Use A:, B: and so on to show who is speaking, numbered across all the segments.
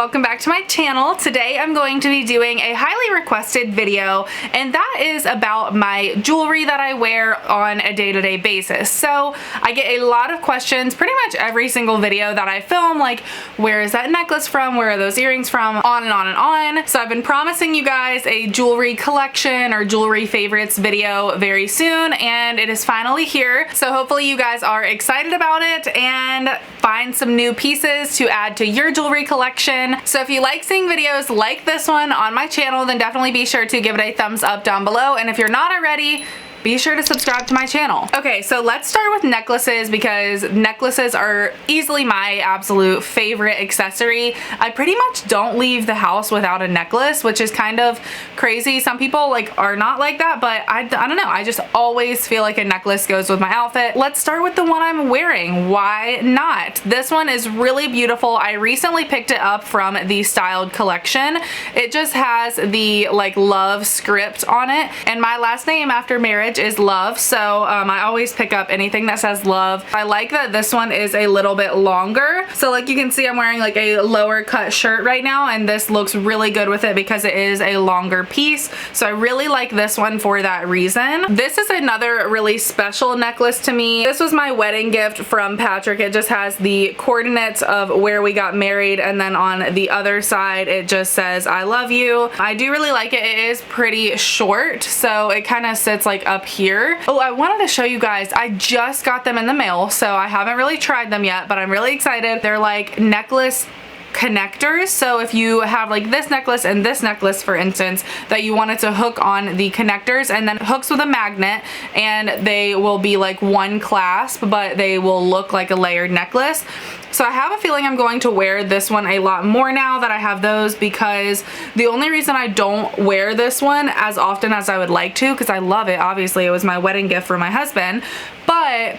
A: welcome back to my channel. Today I'm going to be doing a highly requested video, and that is about my jewelry that I wear on a day-to-day basis. So I get a lot of questions pretty much every single video that I film, like where is that necklace from, where are those earrings from, on and on and on. So I've been promising you guys a jewelry collection or jewelry favorites video very soon, and it is finally here. So hopefully you guys are excited about it and find some new pieces to add to your jewelry collection. So if you like seeing videos like this one on my channel, then definitely be sure to give it a thumbs up down below. And if you're not already, be sure to subscribe to my channel. Okay, so let's start with necklaces because necklaces are easily my absolute favorite accessory. I pretty much don't leave the house without a necklace, which is kind of crazy. Some people are not like that, but I don't know. I just always feel like a necklace goes with my outfit. Let's start with the one I'm wearing. Why not? This one is really beautiful. I recently picked it up from the Styled collection. It just has the love script on it, and my last name after marriage is Love, so I always pick up anything that says Love. I like that this one is a little bit longer, so like you can see I'm wearing like a lower cut shirt right now, and this looks really good with it because it is a longer piece. So I really like this one for that reason. This is another really special necklace to me. This was my wedding gift from Patrick. It just has the coordinates of where we got married, and then on the other side it just says I love you. I do really like it. It is pretty short, so it kind of sits like up here. Oh, I wanted to show you guys, I just got them in the mail, so I haven't really tried them yet, but I'm really excited. They're like necklace connectors. So if you have like this necklace and this necklace, for instance, that you wanted to hook on the connectors, and then it hooks with a magnet, and they will be like one clasp, but they will look like a layered necklace. So I have a feeling I'm going to wear this one a lot more now that I have those, because the only reason I don't wear this one as often as I would like to, because I love it, obviously it was my wedding gift for my husband, but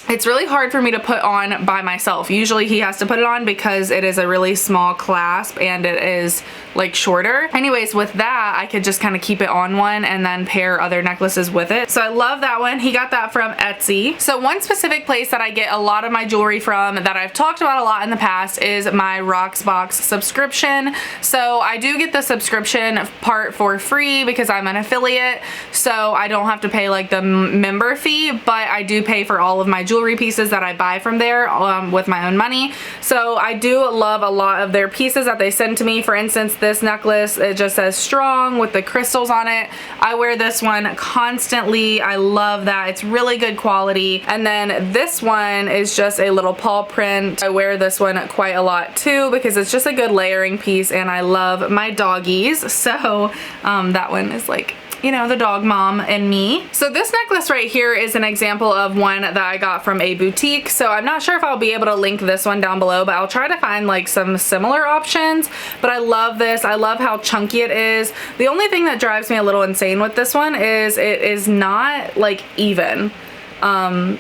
A: it's really hard for me to put on by myself. Usually he has to put it on because it is a really small clasp and it is like shorter. Anyways, with that, I could just kind of keep it on one and then pair other necklaces with it. So I love that one. He got that from Etsy. So one specific place that I get a lot of my jewelry from that I've talked about a lot in the past is my Rocksbox subscription. So I do get the subscription part for free because I'm an affiliate, so I don't have to pay like the member fee, but I do pay for all of my jewelry pieces that I buy from there with my own money. So I do love a lot of their pieces that they send to me. For instance, this necklace, it just says strong with the crystals on it. I wear this one constantly. I love that. It's really good quality. And then this one is just a little paw print. I wear this one quite a lot too because it's just a good layering piece, and I love my doggies. So that one is like, you know, the dog mom and me. So this necklace right here is an example of one that I got from a boutique. So I'm not sure if I'll be able to link this one down below, but I'll try to find like some similar options. But I love this. I love how chunky it is. The only thing that drives me a little insane with this one is it is not like even.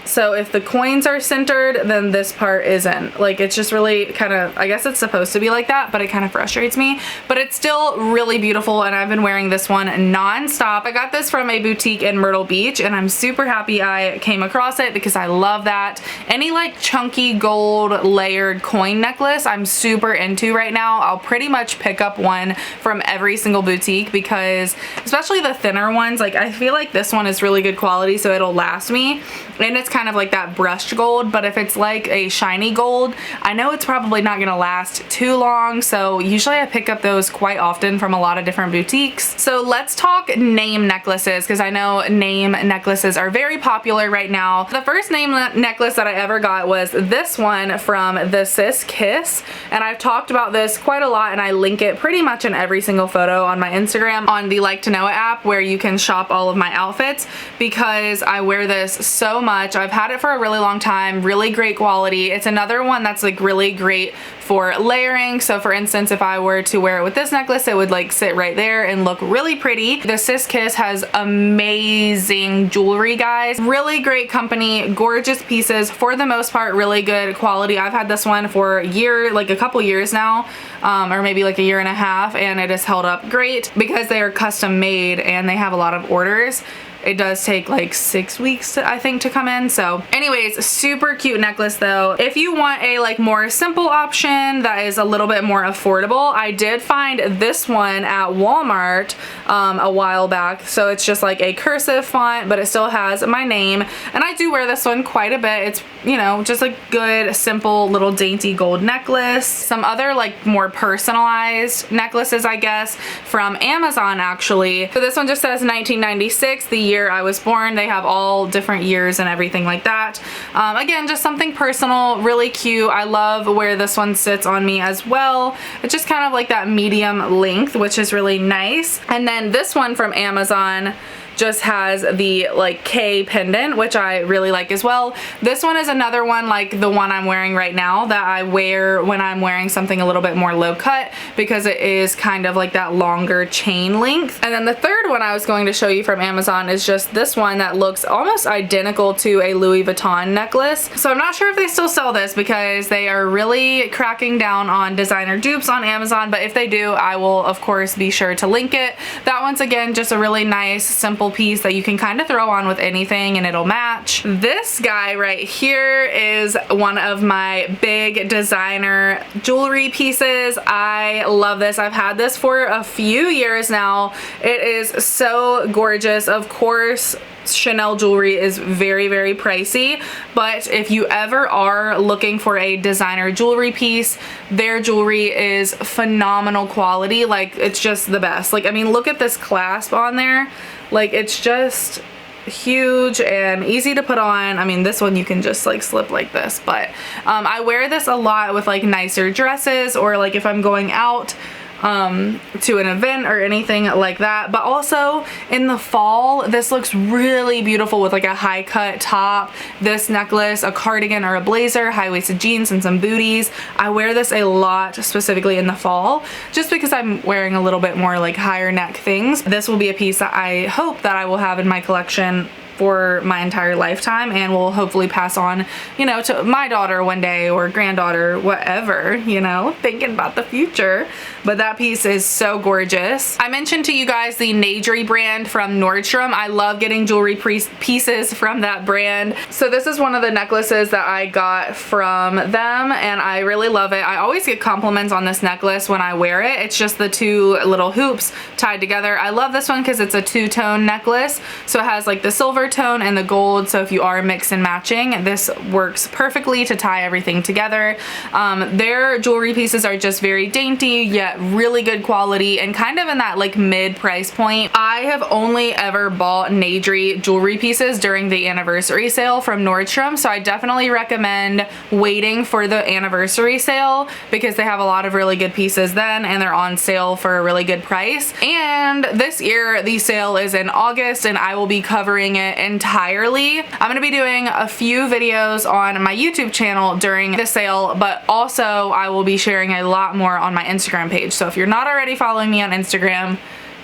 A: So if the coins are centered, then this part isn't. Like, it's just really kind of, I guess it's supposed to be like that, but it kind of frustrates me. But it's still really beautiful, and I've been wearing this one non-stop. I got this from a boutique in Myrtle Beach, and I'm super happy I came across it because I love that. Any like chunky gold layered coin necklace I'm super into right now. I'll pretty much pick up one from every single boutique because, especially the thinner ones, like I feel like this one is really good quality, so it'll last me. And it's kind of like that brushed gold, but if it's like a shiny gold, I know it's probably not gonna last too long, so usually I pick up those quite often from a lot of different boutiques. So let's talk name necklaces, because I know name necklaces are very popular right now. The first name necklace that I ever got was this one from the Sis Kiss, and I've talked about this quite a lot, and I link it pretty much in every single photo on my Instagram on the Like to Know It app, where you can shop all of my outfits, because I wear this so much. I've had it for a really long time, really great quality. It's another one that's like really great for layering. So for instance, if I were to wear it with this necklace, it would like sit right there and look really pretty. The Sis Kiss has amazing jewelry, guys. Really great company, gorgeous pieces, for the most part really good quality. I've had this one for a couple years now, or maybe like a year and a half, and it has held up great because they are custom made and they have a lot of orders. it does take like 6 weeks I think to come in. So anyways, super cute necklace though. If you want a like more simple option that is a little bit more affordable, I did find this one at Walmart a while back. So it's just like a cursive font, but it still has my name, and I do wear this one quite a bit. It's, you know, just a good simple little dainty gold necklace. Some other like more personalized necklaces, I guess, from Amazon actually. So this one just says 1996, the year I was born. They have all different years and everything like that. Again, just something personal, really cute. I love where this one sits on me as well. It's just kind of like that medium length, which is really nice. And then this one from Amazon just has the like K pendant, which I really like as well. This one is another one like the one I'm wearing right now that I wear when I'm wearing something a little bit more low cut, because it is kind of like that longer chain length. And then the third one I was going to show you from Amazon is just this one that looks almost identical to a Louis Vuitton necklace. So I'm not sure if they still sell this because they are really cracking down on designer dupes on Amazon, but if they do, I will of course be sure to link it. That one's again just a really nice simple piece that you can kind of throw on with anything and it'll match. This guy right here is one of my big designer jewelry pieces. I love this. I've had this for a few years now. It is so gorgeous. Of course, Chanel jewelry is very, very pricey, but if you ever are looking for a designer jewelry piece, their jewelry is phenomenal quality. Like, it's just the best. Like, I mean, look at this clasp on there. Like, it's just huge and easy to put on. I mean, this one you can just like slip like this, but I wear this a lot with like nicer dresses, or like if I'm going out to an event or anything like that. But also in the fall, this looks really beautiful with like a high cut top, this necklace, a cardigan or a blazer, high-waisted jeans, and some booties. I wear this a lot, specifically in the fall, just because I'm wearing a little bit more like higher neck things. This will be a piece that I hope that I will have in my collection for my entire lifetime, and will hopefully pass on, you know, to my daughter one day, or granddaughter, whatever, you know, thinking about the future. But that piece is so gorgeous. I mentioned to you guys the Nadri brand from Nordstrom. I love getting jewelry pieces from that brand. So this is one of the necklaces that I got from them, and I really love it. I always get compliments on this necklace when I wear it. It's just the two little hoops tied together. I love this one because it's a two-tone necklace. So it has like the silver tone and the gold, so if you are mix and matching, this works perfectly to tie everything together. Their jewelry pieces are just very dainty yet really good quality, and kind of in that like mid price point. I have only ever bought Nadri jewelry pieces during the anniversary sale from Nordstrom, so I definitely recommend waiting for the anniversary sale, because they have a lot of really good pieces then, and they're on sale for a really good price. And this year the sale is in August, and I will be covering it entirely. I'm going to be doing a few videos on my YouTube channel during the sale, but also I will be sharing a lot more on my Instagram page. So if you're not already following me on Instagram,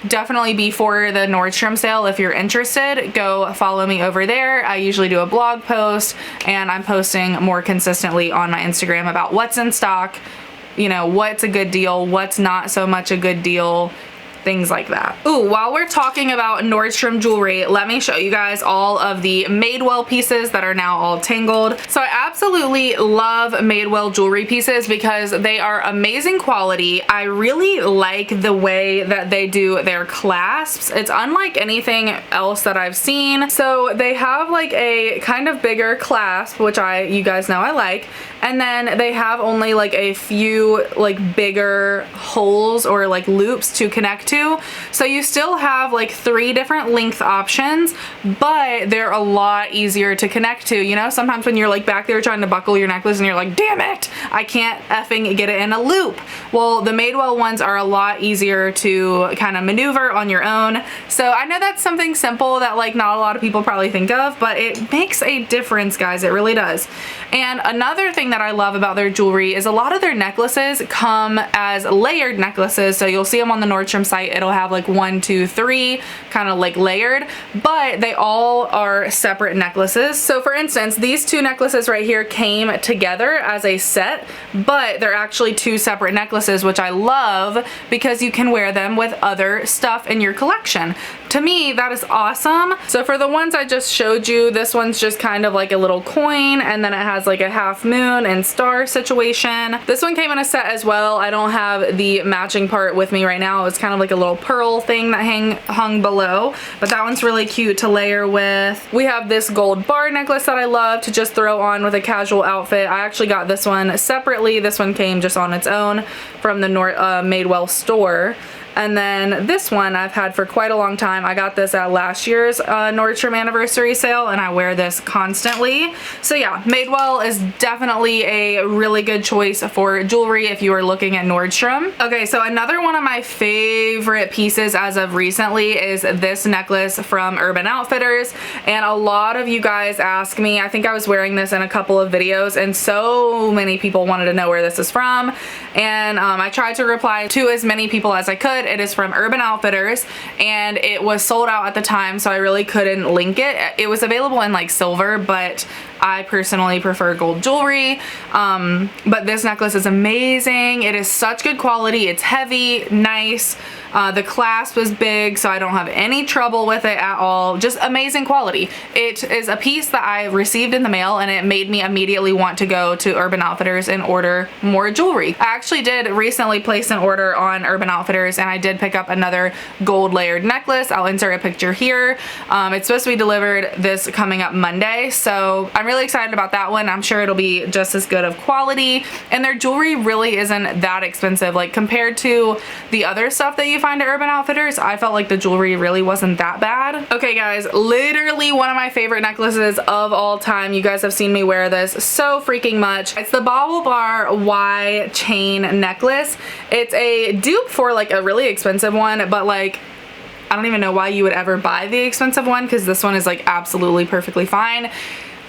A: definitely before the Nordstrom sale, if you're interested, go follow me over there. I usually do a blog post, and I'm posting more consistently on my Instagram about what's in stock, you know, what's a good deal, what's not so much a good deal, things like that. Ooh, while we're talking about Nordstrom jewelry, let me show you guys all of the Madewell pieces that are now all tangled. So I absolutely love Madewell jewelry pieces because they are amazing quality. I really like the way that they do their clasps. It's unlike anything else that I've seen. So they have like a kind of bigger clasp, which you guys know I like, and then they have only like a few like bigger holes or like loops to connect to. So you still have like 3 different length options, but they're a lot easier to connect to. You know, sometimes when you're like back there trying to buckle your necklace and you're like, damn it, I can't effing get it in a loop. Well, the Madewell ones are a lot easier to kind of maneuver on your own. So I know that's something simple that like not a lot of people probably think of, but it makes a difference, guys. It really does. And another thing that I love about their jewelry is a lot of their necklaces come as layered necklaces. So you'll see them on the Nordstrom site right, it'll have like 1, 2, 3 kind of like layered, but they all are separate necklaces. So for instance, these 2 necklaces right here came together as a set, but they're actually 2 separate necklaces, which I love because you can wear them with other stuff in your collection. To me, that is awesome. So for the ones I just showed you, this one's just kind of like a little coin, and then it has like a half moon and star situation. This one came in a set as well. I don't have the matching part with me right now. It's kind of like a little pearl thing that hung below, but that one's really cute to layer with. We have this gold bar necklace that I love to just throw on with a casual outfit. I actually got this one separately. This one came just on its own from the Madewell store. And then this one I've had for quite a long time. I got this at last year's Nordstrom anniversary sale, and I wear this constantly. So yeah, Madewell is definitely a really good choice for jewelry if you are looking at Nordstrom. Okay, so another one of my favorite pieces as of recently is this necklace from Urban Outfitters. And a lot of you guys ask me, I think I was wearing this in a couple of videos, and so many people wanted to know where this is from. And I tried to reply to as many people as I could. It is from Urban Outfitters, and it was sold out at the time, so I really couldn't link it. It was available in like silver, but I personally prefer gold jewelry. But this necklace is amazing. It is such good quality. It's heavy, nice. The clasp is big, so I don't have any trouble with it at all. Just amazing quality. It is a piece that I received in the mail, and it made me immediately want to go to Urban Outfitters and order more jewelry. I actually did recently place an order on Urban Outfitters, and I did pick up another gold layered necklace. I'll insert a picture here. It's supposed to be delivered this coming up Monday, so I'm really excited about that one. I'm sure it'll be just as good of quality, and their jewelry really isn't that expensive. Like compared to the other stuff that you find at Urban Outfitters, I felt like the jewelry really wasn't that bad. Okay guys, literally one of my favorite necklaces of all time. You guys have seen me wear this so freaking much. It's the BaubleBar Y chain necklace. It's a dupe for like a really expensive one, but like I don't even know why you would ever buy the expensive one, because this one is like absolutely perfectly fine.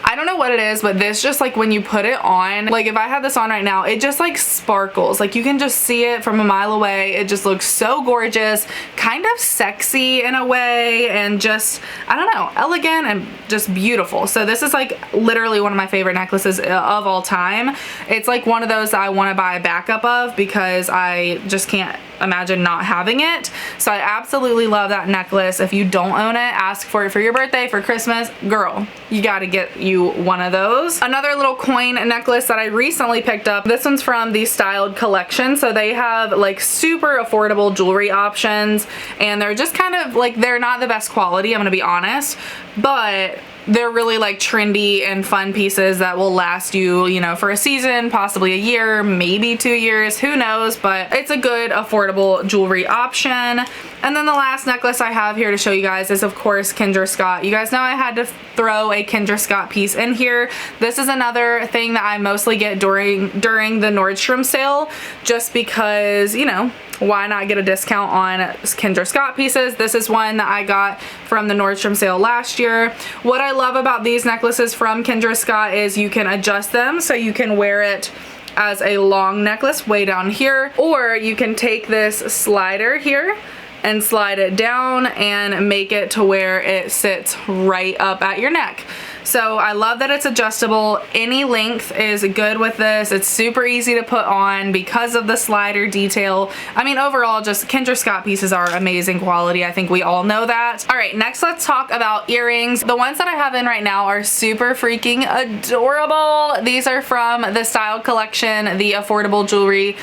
A: I don't know what it is, but this just like when you put it on, like if I had this on right now, it just like sparkles. Like you can just see it from a mile away. It just looks so gorgeous, kind of sexy in a way, and just, I don't know, elegant and just beautiful. So this is like literally one of my favorite necklaces of all time. It's like one of those that I want to buy a backup of because I just can't imagine not having it. So I absolutely love that necklace. If you don't own it, ask for it for your birthday, for Christmas. Girl, you gotta get you one of those. Another little coin necklace that I recently picked up. This one's from the Styled collection. So they have like super affordable jewelry options, and they're just kind of like, they're not the best quality, I'm gonna be honest, but they're really like trendy and fun pieces that will last you, you know, for a season, possibly a year, maybe 2 years, who knows, but it's a good affordable jewelry option. And then the last necklace I have here to show you guys is of course Kendra Scott. You guys know I had to throw a Kendra Scott piece in here. This is another thing that I mostly get during the Nordstrom sale, just because, you know, why not get a discount on Kendra Scott pieces? This is one that I got from the Nordstrom sale last year. What I love about these necklaces from Kendra Scott is you can adjust them, so you can wear it as a long necklace way down here, or you can take this slider here and slide it down and make it to where it sits right up at your neck. So I love that it's adjustable. Any length is good with this. It's super easy to put on because of the slider detail. I mean, overall, just Kendra Scott pieces are amazing quality. I think we all know that. All right, next let's talk about earrings. The ones that I have in right now are super freaking adorable. These are from the Styled collection, the affordable jewelry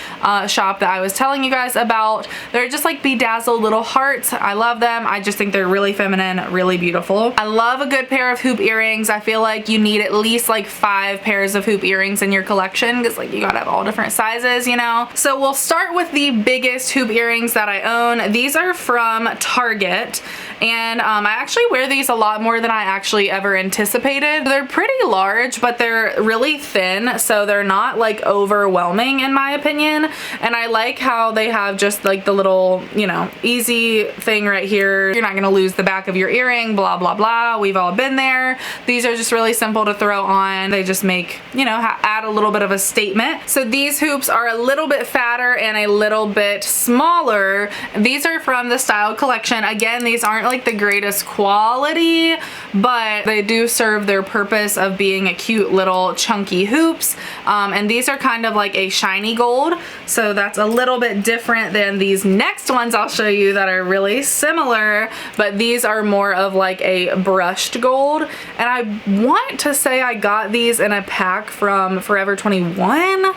A: shop that I was telling you guys about. They're just like bedazzled little hearts. I love them. I just think they're really feminine, really beautiful. I love a good pair of hoop earrings. I feel like you need at least like 5 pairs of hoop earrings in your collection, because like you gotta have all different sizes, you know. So we'll start with the biggest hoop earrings that I own. These are from Target, and I actually wear these a lot more than I actually ever anticipated. They're pretty large, but they're really thin, so they're not like overwhelming in my opinion. And I like how they have just like the little, you know, easy thing right here. You're not gonna lose the back of your earring, blah blah blah. We've all been there. These These are just really simple to throw on. They just make, you know, add a little bit of a statement. So these hoops are a little bit fatter and a little bit smaller. These are from the Style Collection. Again, these aren't like the greatest quality, but they do serve their purpose of being a cute little chunky hoops. And these are kind of like a shiny gold. So that's a little bit different than these next ones I'll show you that are really similar, but these are more of like a brushed gold. And I want to say I got these in a pack from Forever 21.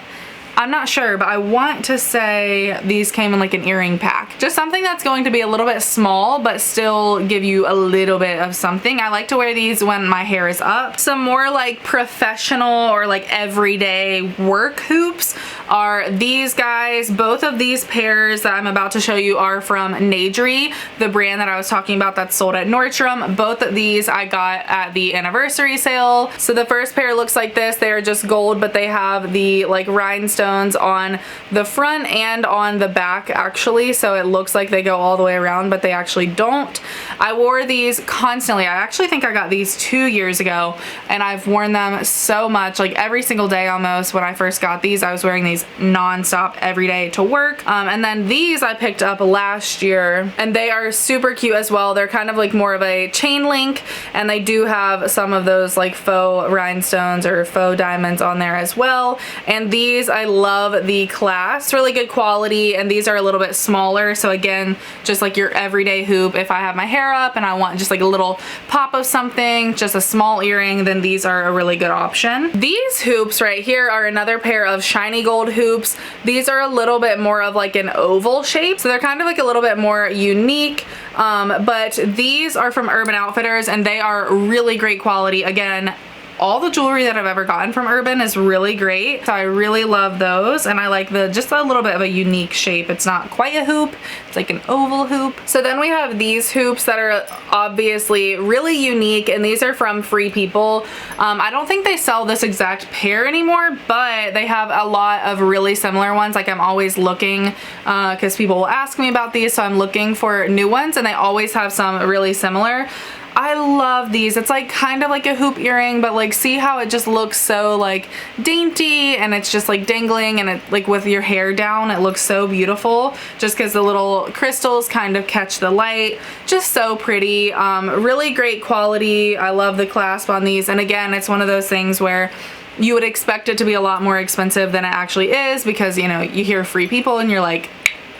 A: I'm not sure, but I want to say these came in like an earring pack. Just something that's going to be a little bit small, but still give you a little bit of something. I like to wear these when my hair is up. Some more like professional or like everyday work hoops are these guys. Both of these pairs that I'm about to show you are from Nadri, the brand that I was talking about that's sold at Nordstrom. Both of these I got at the anniversary sale. So the first pair looks like this. They are just gold, but they have the like rhinestones on the front and on the back actually, so it looks like they go all the way around, but they actually don't. I wore these constantly. I actually think I got these 2 years ago, and I've worn them so much, like every single day almost. When I first got these, I was wearing these non-stop every day to work. And then these I picked up last year, and they are super cute as well. They're kind of like more of a chain link, and they do have some of those like faux rhinestones or faux diamonds on there as well. And these, I love the clasp. Really good quality, and these are a little bit smaller, so again, just like your everyday hoop. If I have my hair up and I want just like a little pop of something, just a small earring, then these are a really good option. These hoops right here are another pair of shiny gold hoops. These are a little bit more of like an oval shape, so they're kind of like a little bit more unique, but these are from Urban Outfitters, and they are really great quality. Again, all the jewelry that I've ever gotten from Urban is really great, so I really love those, and I like the just a little bit of a unique shape. It's not quite a hoop, it's like an oval hoop. So then we have these hoops that are obviously really unique, and these are from Free People. I don't think they sell this exact pair anymore, but they have a lot of really similar ones. Like I'm always looking, because people will ask me about these, so I'm looking for new ones, and they always have some really similar. I love these. It's like kind of like a hoop earring, but like see how it just looks so like dainty, and it's just like dangling, and it like with your hair down, it looks so beautiful just because the little crystals kind of catch the light. Just so pretty. Really great quality. I love the clasp on these, and again, it's one of those things where you would expect it to be a lot more expensive than it actually is, because you know, you hear Free People and you're like,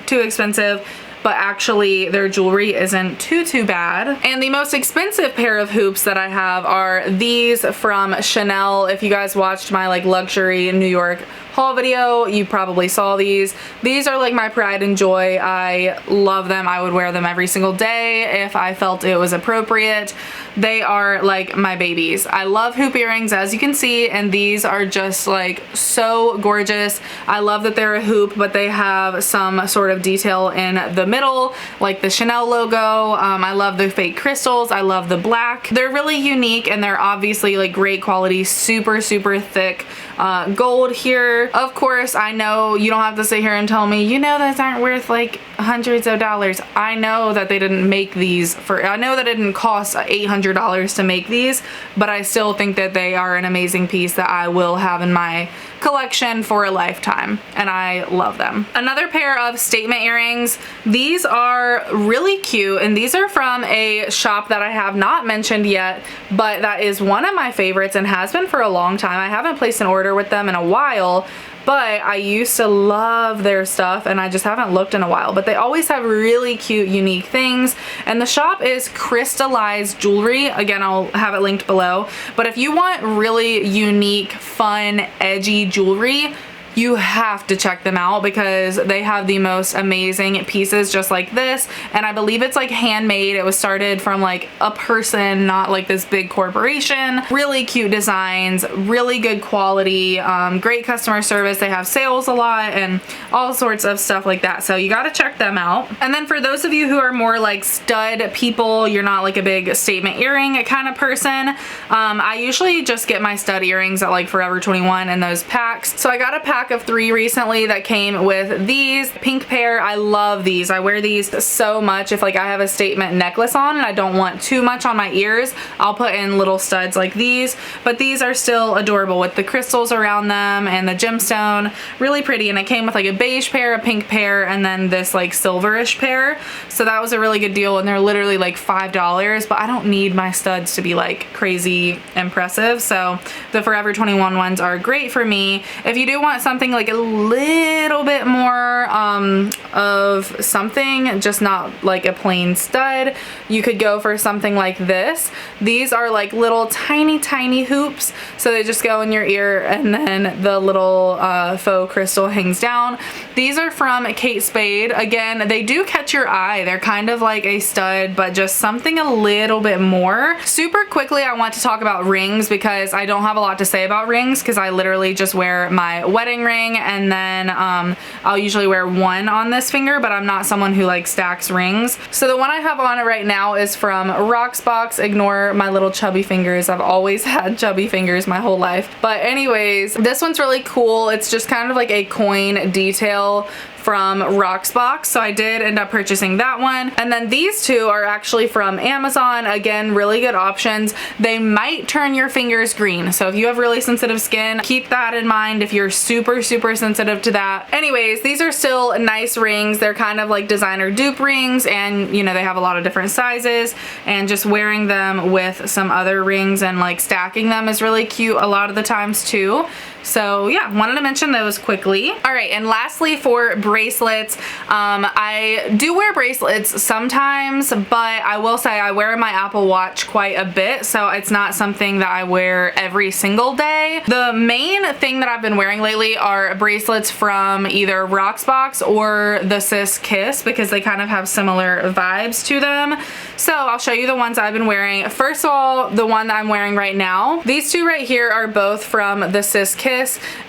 A: too expensive. But actually their jewelry isn't too bad. And the most expensive pair of hoops that I have are these from Chanel. If you guys watched my like luxury New York haul video, you probably saw these. These are like my pride and joy. I love them. I would wear them every single day if I felt it was appropriate. They are like my babies. I love hoop earrings, as you can see, and these are just like so gorgeous. I love that they're a hoop, but they have some sort of detail in the middle, like the Chanel logo. I love the fake crystals. I love the black. They're really unique, and they're obviously like great quality, super thick gold here. Of course, I know you don't have to sit here and tell me, you know, those aren't worth like hundreds of dollars. I know that they didn't make these for, I know that it didn't cost $800 to make these, but I still think that they are an amazing piece that I will have in my collection for a lifetime, and I love them. Another pair of statement earrings. These are really cute, and these are from a shop that I have not mentioned yet, but that is one of my favorites and has been for a long time. I haven't placed an order with them in a while, but I used to love their stuff, and I just haven't looked in a while. But they always have really cute, unique things. And the shop is Crystallized Jewelry. Again, I'll have it linked below. But if you want really unique, fun, edgy jewelry, you have to check them out, because they have the most amazing pieces just like this, and I believe it's like handmade. It was started from like a person, not like this big corporation. Really cute designs, really good quality, great customer service. They have sales a lot and all sorts of stuff like that, so you got to check them out. And then for those of you who are more like stud people, you're not like a big statement earring kind of person, I usually just get my stud earrings at like Forever 21 and those packs. So I got a pack pack of 3 recently that came with these pink pair. I love these. I wear these so much. If like I have a statement necklace on and I don't want too much on my ears, I'll put in little studs like these, but these are still adorable with the crystals around them and the gemstone. Really pretty. And it came with like a beige pair, a pink pair, and then this like silverish pair. So that was a really good deal, and they're literally like $5, but I don't need my studs to be like crazy impressive. So the Forever 21 ones are great for me. If you do want something like a little bit more of something, just not like a plain stud, you could go for something like this. These are like little tiny hoops, so they just go in your ear and then the little faux crystal hangs down. These are from Kate Spade. Again, they do catch your eye. They're kind of like a stud, but just something a little bit more. Super quickly, I want to talk about rings because I don't have a lot to say about rings because I literally just wear my wedding ring, and then I'll usually wear one on this finger, but I'm not someone who like stacks rings. So the one I have on right now is from Rocksbox. Ignore my little chubby fingers. I've always had chubby fingers my whole life. But anyways, this one's really cool. It's just kind of like a coin detail from Rocksbox, so I did end up purchasing that one. And then these two are actually from Amazon. Again, really good options. They might turn your fingers green, so if you have really sensitive skin, keep that in mind if you're super sensitive to that. Anyways, these are still nice rings. They're kind of like designer dupe rings, and you know, they have a lot of different sizes, and just wearing them with some other rings and like stacking them is really cute a lot of the times too. So yeah, wanted to mention those quickly. All right, and lastly for bracelets, I do wear bracelets sometimes, but I will say I wear my Apple Watch quite a bit, so it's not something that I wear every single day. The main thing that I've been wearing lately are bracelets from either Rocksbox or the Sis Kiss because they kind of have similar vibes to them. So I'll show you the ones I've been wearing. First of all, the one that I'm wearing right now. These two right here are both from the Sis Kiss,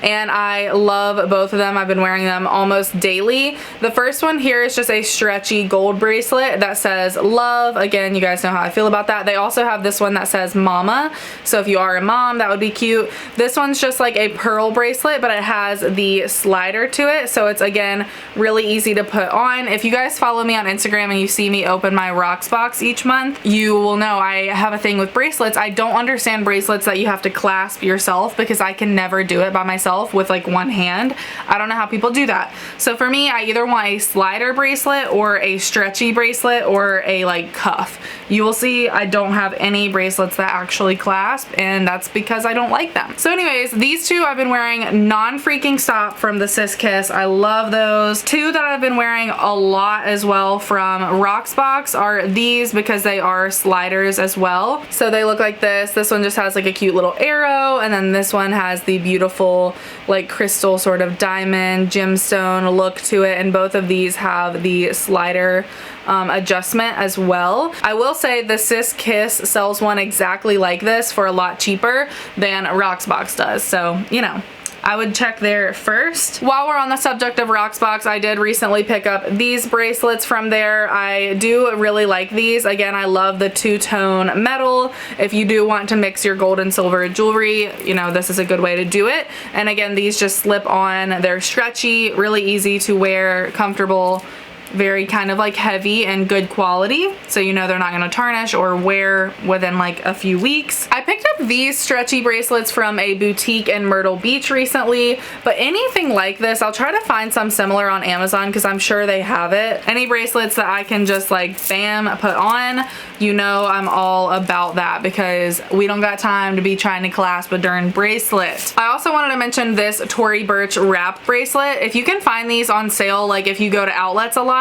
A: and I love both of them. I've been wearing them almost daily. The first one here is just a stretchy gold bracelet that says love. Again, you guys know how I feel about that. They also have this one that says mama, so if you are a mom, that would be cute. This one's just like a pearl bracelet, but it has the slider to it, so it's again really easy to put on. If you guys follow me on Instagram and you see me open my Rocksbox each month, you will know I have a thing with bracelets. I don't understand bracelets that you have to clasp yourself because I can never do it by myself with like one hand. I don't know how people do that. So for me, I either want a slider bracelet or a stretchy bracelet or a like cuff. You will see I don't have any bracelets that actually clasp, and that's because I don't like them. So anyways, these two I've been wearing non-freaking stop from the Sis Kiss. I love those. Two that I've been wearing a lot as well from Rocksbox are these because they are sliders as well. So they look like this. This one just has like a cute little arrow, and then this one has the beautiful like crystal sort of diamond gemstone look to it, and both of these have the slider adjustment as well. I will say the Sis Kiss sells one exactly like this for a lot cheaper than Rocksbox does, so you know, I would check there first. While we're on the subject of Rocksbox, I did recently pick up these bracelets from there. I do really like these. Again, I love the two-tone metal. If you do want to mix your gold and silver jewelry, you know, this is a good way to do it. And again, these just slip on. They're stretchy, really easy to wear, comfortable, very kind of like heavy and good quality, so you know they're not going to tarnish or wear within like a few weeks. I picked up these stretchy bracelets from a boutique in Myrtle Beach recently, but anything like this, I'll try to find some similar on Amazon because I'm sure they have it. Any bracelets that I can just like bam put on, you know I'm all about that because we don't got time to be trying to clasp a darn bracelet. I also wanted to mention this Tory Burch wrap bracelet. If you can find these on sale, like if you go to outlets a lot,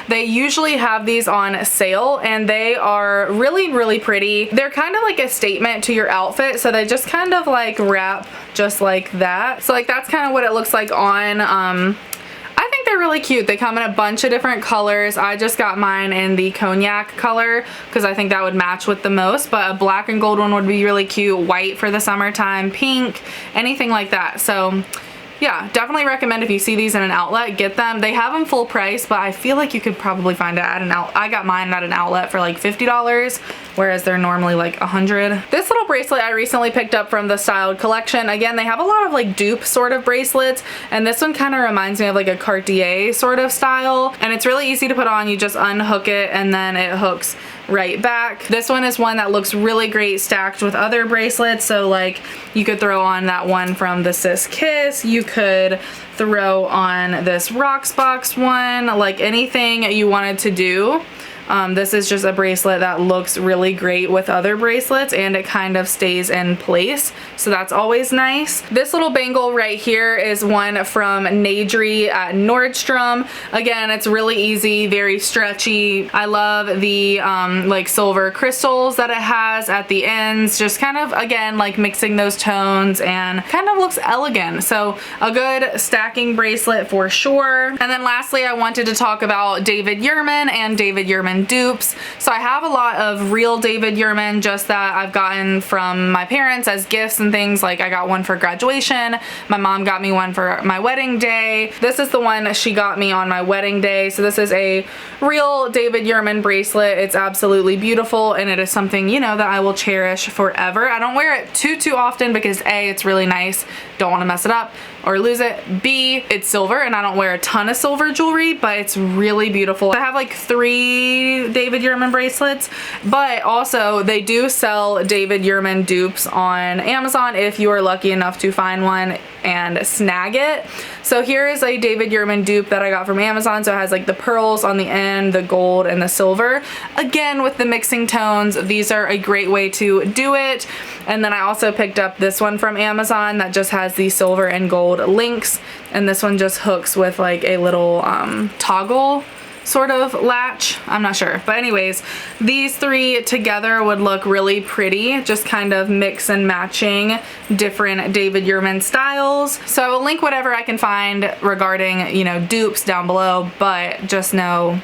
A: they usually have these on sale, and they are really pretty. They're kind of like a statement to your outfit, so they just kind of like wrap just like that. So like that's kind of what it looks like on. I think they're really cute. They come in a bunch of different colors. I just got mine in the cognac color because I think that would match with the most, but a black and gold one would be really cute. White for the summertime, pink, anything like that. So yeah, definitely recommend if you see these in an outlet, get them. They have them full price, but I feel like you could probably find it at an outlet. I got mine at an outlet for like $50, whereas they're normally like $100. This little bracelet I recently picked up from the Styled collection. Again, they have a lot of like dupe sort of bracelets, and this one kind of reminds me of like a Cartier sort of style, and it's really easy to put on. You just unhook it and then it hooks right back. This one is one that looks really great stacked with other bracelets, so like you could throw on that one from the Sis Kiss, you could throw on this Rocksbox one, like anything you wanted to do. This is just a bracelet that looks really great with other bracelets, and it kind of stays in place, so that's always nice. This little bangle right here is one from Nadri at Nordstrom. Again, it's really easy, very stretchy. I love the like silver crystals that it has at the ends, just kind of, again, like mixing those tones, and kind of looks elegant. So a good stacking bracelet for sure. And then lastly, I wanted to talk about David Yurman and David Yurman dupes. So I have a lot of real David Yurman, just that I've gotten from my parents as gifts and things. Like I got one for graduation, my mom got me one for my wedding day. This is the one she got me on my wedding day. So this is a real David Yurman bracelet. It's absolutely beautiful, and it is something, you know, that I will cherish forever. I don't wear it too often because A, it's really nice, don't want to mess it up or lose it. B, it's silver, and I don't wear a ton of silver jewelry, but it's really beautiful. I have like 3 David Yurman bracelets, but also they do sell David Yurman dupes on Amazon if you are lucky enough to find one and snag it. So here is a David Yurman dupe that I got from Amazon. So it has like the pearls on the end, the gold, and the silver. Again, with the mixing tones, these are a great way to do it. And then I also picked up this one from Amazon that just has the silver and gold links, and this one just hooks with like a little toggle sort of latch. I'm not sure, but anyways, these 3 together would look really pretty, just kind of mix and matching different David Yurman styles. So I will link whatever I can find regarding, you know, dupes down below, but just know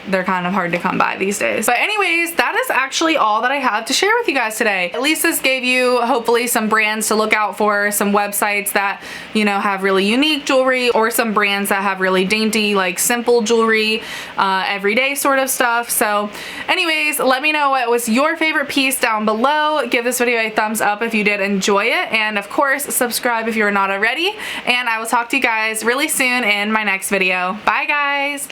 A: they're kind of hard to come by these days. But anyways, that is actually all that I have to share with you guys today. At least this gave you hopefully some brands to look out for, some websites that, you know, have really unique jewelry, or some brands that have really dainty, like simple jewelry, everyday sort of stuff. So anyways, let me know what was your favorite piece down below. Give this video a thumbs up if you did enjoy it, and of course subscribe if you're not already, and I will talk to you guys really soon in my next video. Bye guys.